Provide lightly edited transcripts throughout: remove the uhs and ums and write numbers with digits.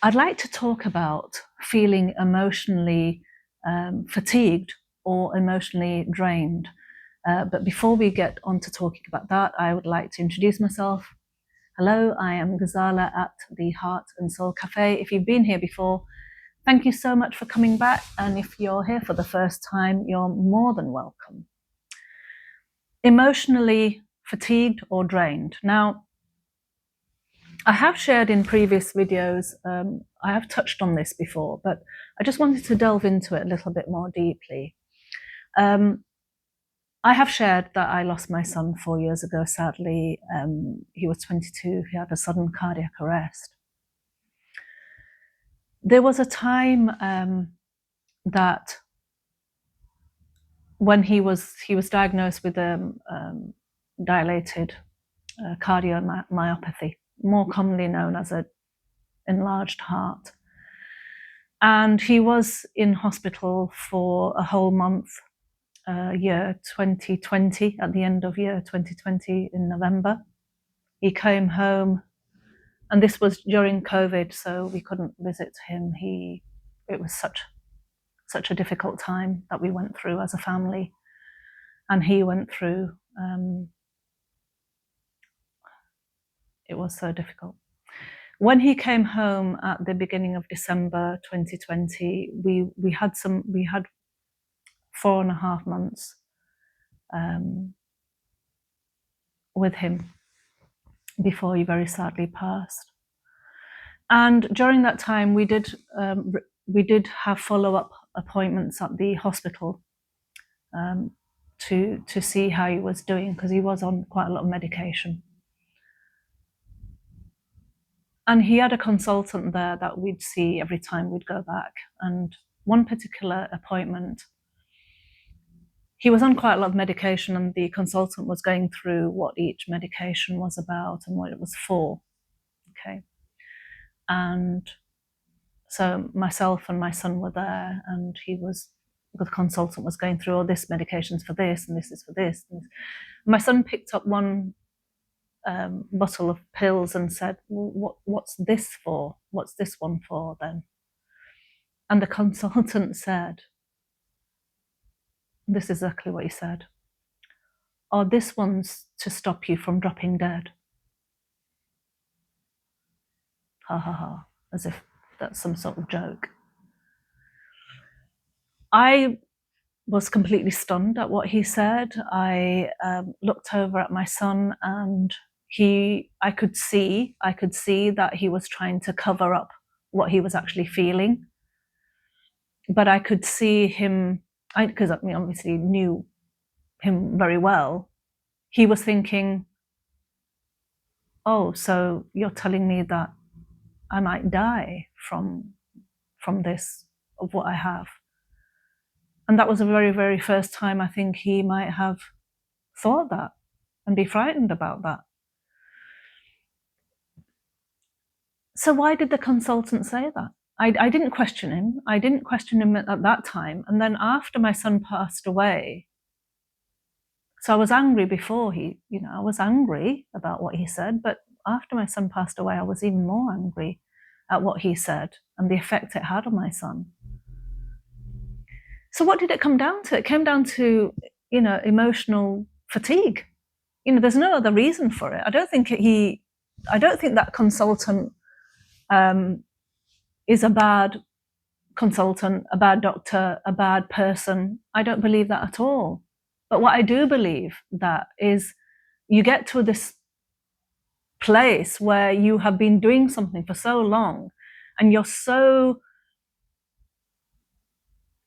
I'd like to talk about feeling emotionally fatigued or emotionally drained. But before we get on to talking about that, I would like to introduce myself. Hello, I am Ghazala at the Heart and Soul Cafe. If you've been here before, thank you so much for coming back. And if you're here for the first time, you're more than welcome. Emotionally fatigued or drained. Now, I have shared in previous videos, I have touched on this before, but I just wanted to delve into it a little bit more deeply. I have shared that I lost my son 4 years ago, sadly. He was 22, he had a sudden cardiac arrest. There was a time that when he was diagnosed with dilated cardiomyopathy, more commonly known as an enlarged heart. And he was in hospital for a whole month, year 2020, at the end of year 2020 in November. He came home, and this was during COVID, so we couldn't visit him. It was such a difficult time that we went through as a family, and he went through. It was so difficult. When he came home at the beginning of December 2020, we had 4.5 months with him before he very sadly passed. And during that time, we did have follow-up appointments at the hospital to see how he was doing, because he was on quite a lot of medication. And he had a consultant there that we'd see every time we'd go back. And one particular appointment, he was on quite a lot of medication, and the consultant was going through what each medication was about and what it was for. Okay. And so myself and my son were there, and the consultant was going through, this medication's for this, and this is for this. And my son picked up one bottle of pills and said, well, what's this for? What's this one for then? And the consultant said, this is exactly what he said, oh, this one's to stop you from dropping dead. Ha ha ha, as if that's some sort of joke. I was completely stunned at what he said. I looked over at my son, and I could see that he was trying to cover up what he was actually feeling. But I could see him, because I obviously knew him very well. He was thinking, oh, so you're telling me that I might die from this, of what I have. And that was the very, very first time I think he might have thought that and be frightened about that. So why did the consultant say that? I didn't question him. I didn't question him at that time. And then after my son passed away, so I was angry before I was angry about what he said, but after my son passed away, I was even more angry at what he said and the effect it had on my son. So what did it come down to? It came down to, emotional fatigue. There's no other reason for it. I don't think that consultant is a bad consultant, a bad doctor, a bad person. I don't believe that at all. But what I do believe that is, you get to this place where you have been doing something for so long and you're so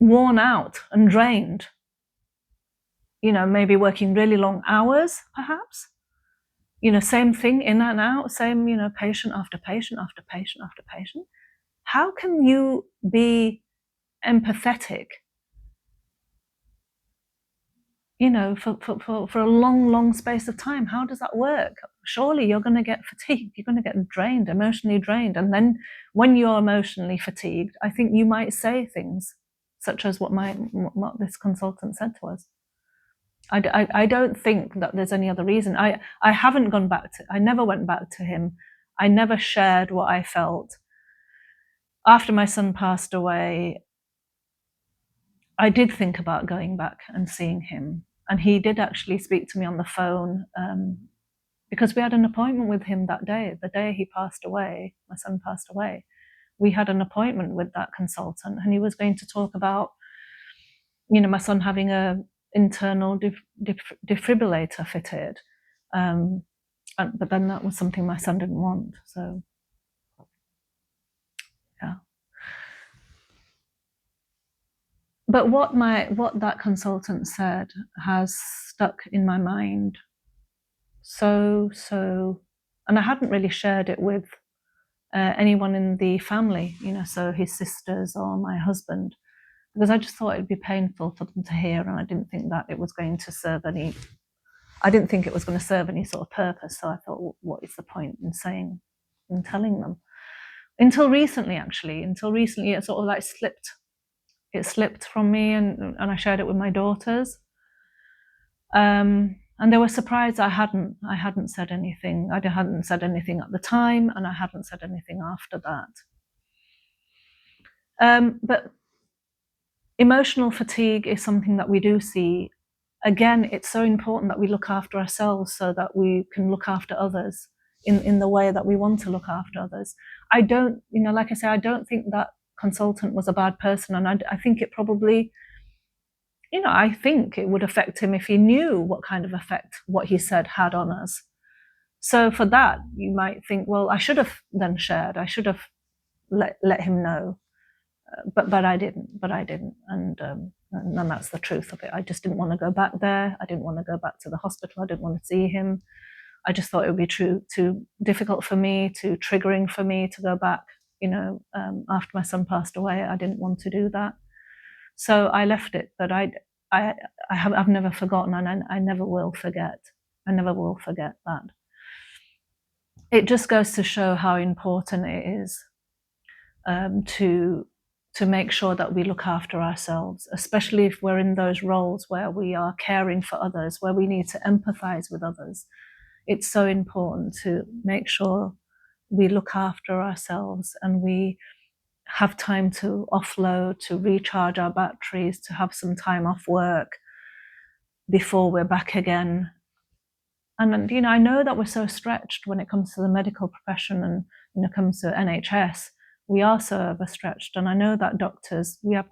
worn out and drained, maybe working really long hours, perhaps, same thing in and out, same, patient after patient after patient after patient. How can you be empathetic, for a long, long space of time? How does that work? Surely you're going to get fatigued, you're going to get drained, emotionally drained. And then when you're emotionally fatigued, I think you might say things such as what this consultant said to us. I don't think that there's any other reason. I never went back to him. I never shared what I felt. after my son passed away, I did think about going back and seeing him. And he did actually speak to me on the phone, because we had an appointment with him that day. The day he passed away, my son passed away, we had an appointment with that consultant, and he was going to talk about, my son having a internal defibrillator fitted. But then that was something my son didn't want. So, yeah. But what that consultant said has stuck in my mind so, and I hadn't really shared it with anyone in the family, so his sisters or my husband, because I just thought it'd be painful for them to hear, and I didn't think that it was going to serve any sort of purpose. So I thought, well, what is the point in telling them? Until recently, it sort of like slipped. It slipped from me, and I shared it with my daughters. And they were surprised I hadn't said anything. I hadn't said anything at the time, and I hadn't said anything after that. But emotional fatigue is something that we do see. Again, it's so important that we look after ourselves so that we can look after others in the way that we want to look after others. I don't, like I say, I don't think that consultant was a bad person, and I think it probably, I think it would affect him if he knew what kind of effect what he said had on us. So for that, you might think, well, I should have then shared. I should have let him know, but I didn't. And that's the truth of it. I just didn't want to go back there. I didn't want to go back to the hospital. I didn't want to see him. I just thought it would be too difficult for me, too triggering for me to go back. After my son passed away, I didn't want to do that. So I left it, but I've never forgotten, and I never will forget. I never will forget that. It just goes to show how important it is to make sure that we look after ourselves, especially if we're in those roles where we are caring for others, where we need to empathize with others. It's so important to make sure we look after ourselves and we have time to offload, to recharge our batteries, to have some time off work before we're back again. And I know that we're so stretched when it comes to the medical profession, and when it comes to NHS, we are so overstretched. And I know that doctors, we have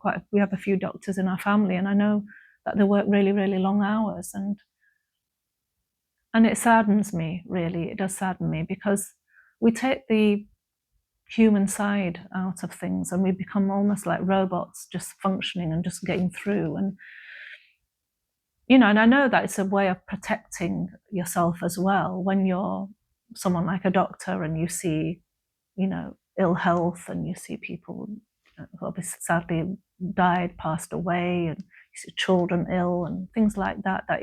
a few doctors in our family, and I know that they work really, really long hours, and it saddens me, really. It does sadden me, because we take the human side out of things and we become almost like robots, just functioning and just getting through. And and I know that it's a way of protecting yourself as well when you're someone like a doctor and you see ill health, and you see people who obviously sadly died, passed away, and you see children ill and things like that, that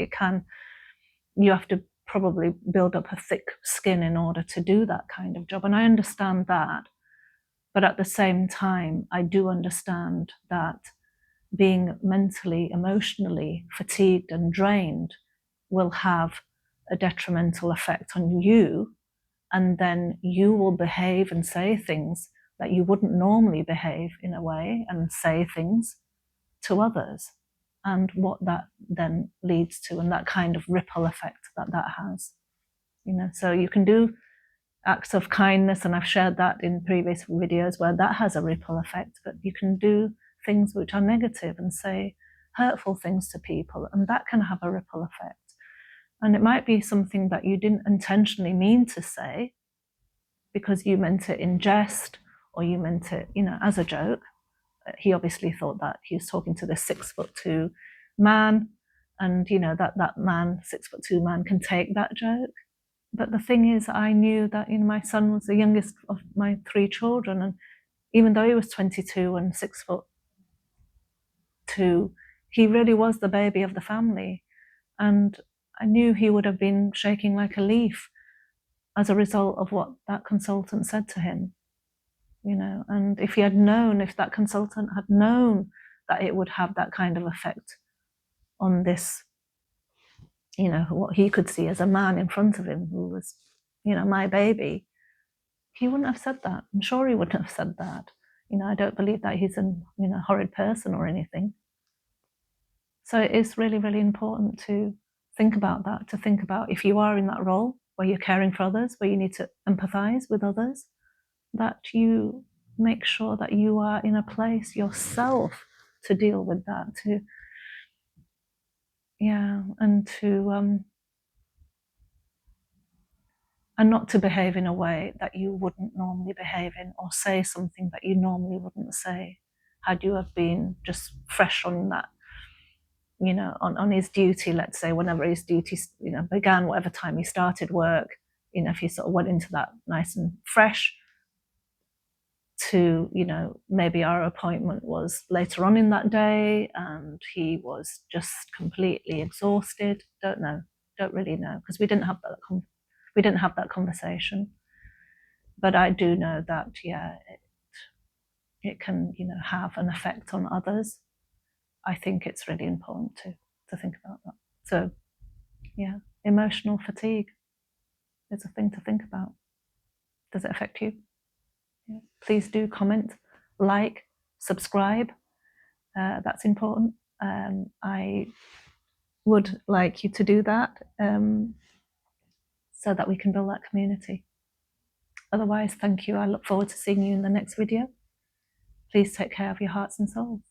you have to probably build up a thick skin in order to do that kind of job. And I understand that. But at the same time, I do understand that being mentally, emotionally fatigued and drained will have a detrimental effect on you, and then you will behave and say things that you wouldn't normally behave in a way, and say things to others, and what that then leads to, and that kind of ripple effect that has. So you can do acts of kindness, and I've shared that in previous videos where that has a ripple effect, but you can do things which are negative and say hurtful things to people, and that can have a ripple effect. And it might be something that you didn't intentionally mean to say, because you meant it in jest, or you meant it, as a joke. He obviously thought that he was talking to this 6'2" man, and that man, 6'2" man, can take that joke. But the thing is, I knew that my son was the youngest of my 3 children, and even though he was 22 and 6'2", he really was the baby of the family. And I knew he would have been shaking like a leaf as a result of what that consultant said to him. And if that consultant had known that it would have that kind of effect on this, what he could see as a man in front of him who was, my baby, he wouldn't have said that. I'm sure he wouldn't have said that. I don't believe that he's a horrid person or anything. So it is really, really important to think about that, to think about if you are in that role where you're caring for others, where you need to empathize with others, that you make sure that you are in a place yourself to deal with that, and not to behave in a way that you wouldn't normally behave in, or say something that you normally wouldn't say had you have been just fresh on that, on his duty, let's say, whenever his duty began, whatever time he started work, if he sort of went into that nice and fresh, to maybe our appointment was later on in that day and he was just completely exhausted. Don't really know, because we didn't have that conversation. But I do know that it can have an effect on others. I think it's really important to think about that. So emotional fatigue is a thing to think about. Does it affect you? Please do comment, like, subscribe. That's important. I would like you to do that so that we can build that community. Otherwise, thank you. I look forward to seeing you in the next video. Please take care of your hearts and souls.